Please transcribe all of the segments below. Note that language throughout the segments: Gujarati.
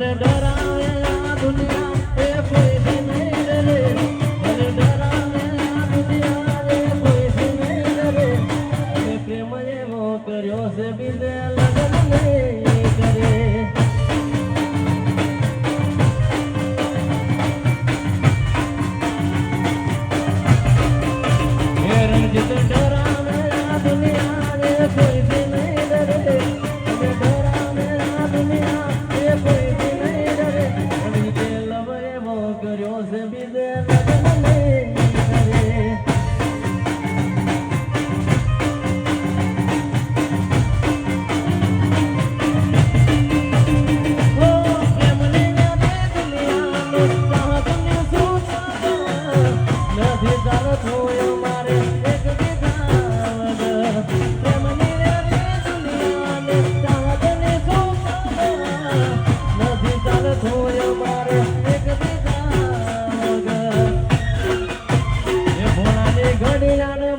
ડરાવે આ દુનિયા એ કોઈથી નહીં ડરે. મને ડરાવે આ દુનિયા એ કોઈથી નહીં ડરે. મેં પ્રેમ એવો કર્યો છે બીજે લગ્ન નહીં કરે. હે રણજીત ડરાવે આ દુનિયા એ કોઈથી નહીં ડરે. મને ડરાવે આ દુનિયા એ કોઈથી નહીં ડરે. રણજીતે લવ એવો કર્યો છે બીજે લગ્ન નહીં કરે.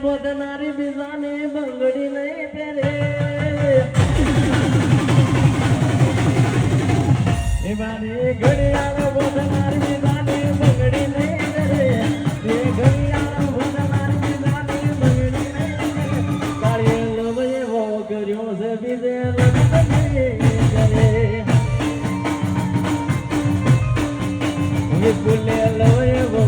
બોધનારી બીજાની બંગડી નહીં પહેરે. એ મારી ઘડિયાળ બોધનારી બીજાની બંગડી નહીં પહેરે. એ ઘડિયાળ બોધનારી બીજાની બંગડી નહીં પહેરે. કાળીએ લવ એવો કર્યો છે બીજે લગ્ન નહીં કરે. વિપુલે લવ એવો